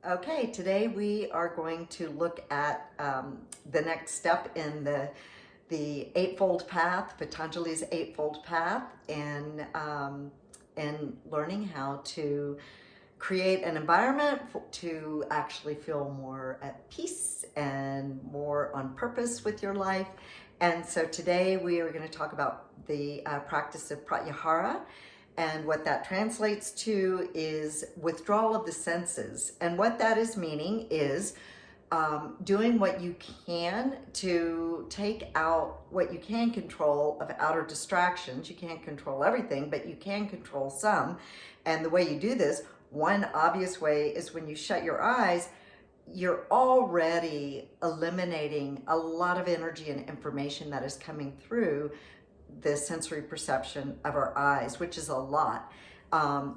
Okay, today we are going to look at the next step in the Eightfold Path, Patanjali's Eightfold Path, and learning how to create an environment to actually feel more at peace and more on purpose with your life. And so today we are going to talk about the practice of Pratyahara. And what that translates to is withdrawal of the senses. And what that is meaning is doing what you can to take out what you can control of outer distractions. You can't control everything, but you can control some. And the way you do this, one obvious way is when you shut your eyes, you're already eliminating a lot of energy and information that is coming through the sensory perception of our eyes, which is a lot.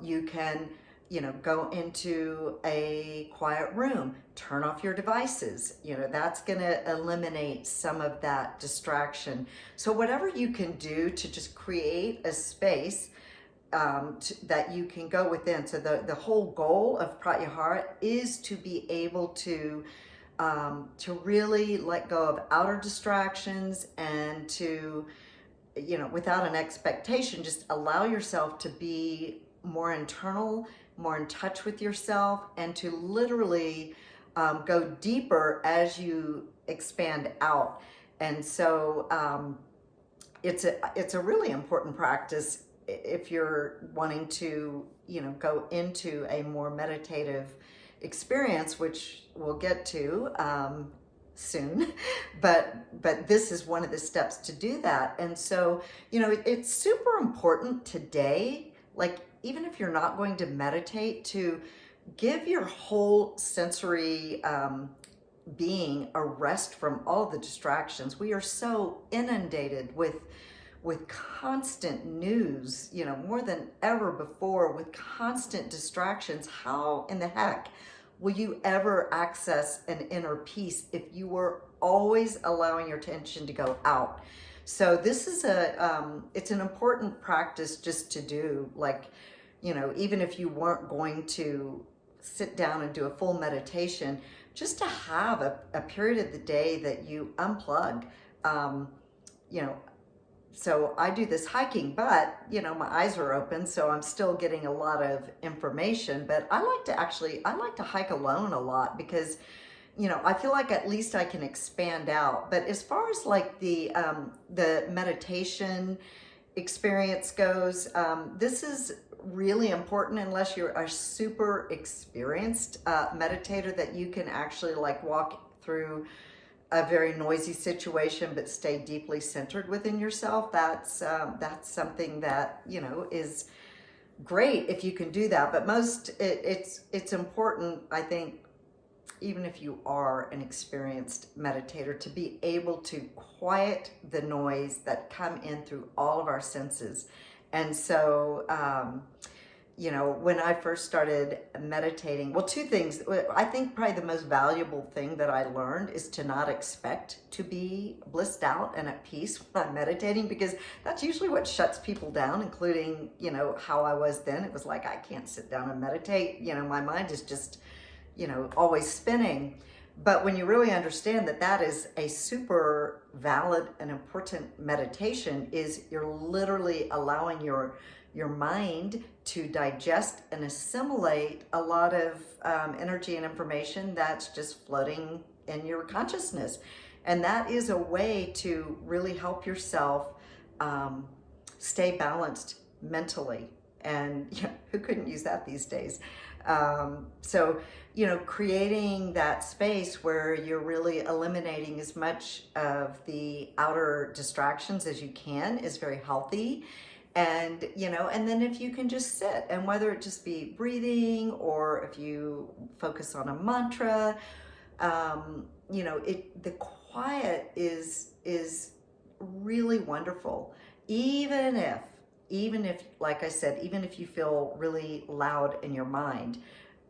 You can, go into a quiet room, turn off your devices. That's going to eliminate some of that distraction. So whatever you can do to just create a space that you can go within. So the whole goal of Pratyahara is to be able to really let go of outer distractions and to, without an expectation, just allow yourself to be more internal, more in touch with yourself, and to literally go deeper as you expand out. And so it's a really important practice if you're wanting to, go into a more meditative experience, which we'll get to soon, but this is one of the steps to do that. And so, it's super important today, like even if you're not going to meditate, to give your whole sensory being a rest from all the distractions. We are so inundated with constant news, more than ever before, with constant distractions. How in the heck will you ever access an inner peace if you were always allowing your attention to go out? So this is it's an important practice just to do, like, even if you weren't going to sit down and do a full meditation, just to have a period of the day that you unplug. So I do this hiking, but my eyes are open, so I'm still getting a lot of information. But I like to hike alone a lot because, I feel like at least I can expand out. But as far as like the meditation experience goes, this is really important unless you're a super experienced meditator, that you can actually like walk through a very noisy situation but stay deeply centered within yourself. That's something that is great if you can do that. But it's important, I think, even if you are an experienced meditator, to be able to quiet the noise that come in through all of our senses. And so when I first started meditating, well, two things. I think probably the most valuable thing that I learned is to not expect to be blissed out and at peace when I'm meditating, because that's usually what shuts people down, including, how I was then. It was like, I can't sit down and meditate. My mind is just, always spinning. But when you really understand that that is a super valid and important meditation, is you're literally allowing your mind to digest and assimilate a lot of energy and information that's just floating in your consciousness. And that is a way to really help yourself stay balanced mentally. And who couldn't use that these days? So, creating that space where you're really eliminating as much of the outer distractions as you can is very healthy. And, and then if you can just sit, and whether it just be breathing or if you focus on a mantra, the quiet is really wonderful. Even if, like I said, even if you feel really loud in your mind,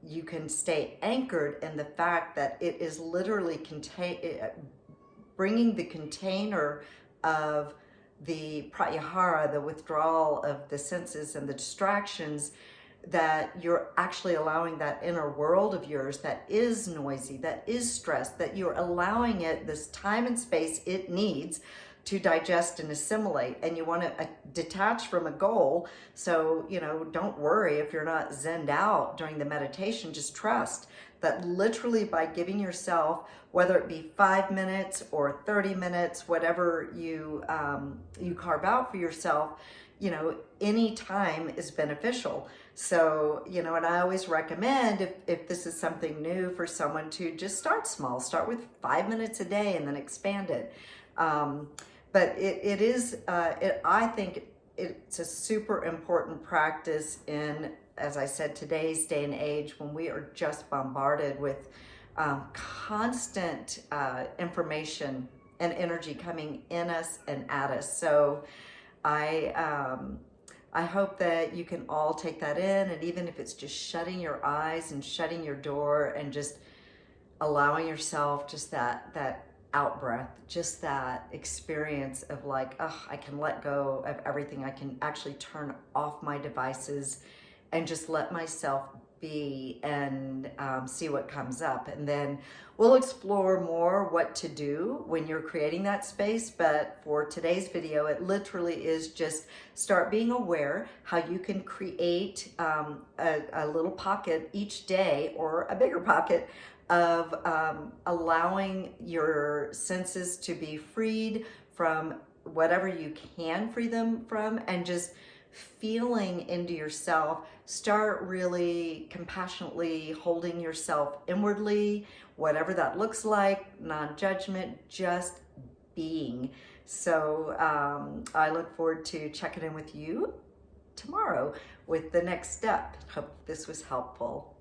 you can stay anchored in the fact that it is literally bringing the container of the pratyahara, the withdrawal of the senses and the distractions, that you're actually allowing that inner world of yours that is noisy, that is stressed, that you're allowing it this time and space it needs to digest and assimilate. And you want to detach from a goal. So, don't worry if you're not zenned out during the meditation. Just trust that literally by giving yourself, whether it be 5 minutes or 30 minutes, whatever you carve out for yourself, any time is beneficial. So, and I always recommend if this is something new for someone to just start small, start with 5 minutes a day and then expand it. But I think it's a super important practice in, as I said, today's day and age when we are just bombarded with constant information and energy coming in us and at us. So I hope that you can all take that in, and even if it's just shutting your eyes and shutting your door and just allowing yourself just that out breath, just that experience of like, oh, I can let go of everything. I can actually turn off my devices and just let myself be and see what comes up. And then we'll explore more what to do when you're creating that space. But for today's video, it literally is just start being aware how you can create a little pocket each day, or a bigger pocket, of allowing your senses to be freed from whatever you can free them from, and just feeling into yourself. Start really compassionately holding yourself inwardly, whatever that looks like, non-judgment, just being. So I look forward to checking in with you tomorrow with the next step. Hope this was helpful.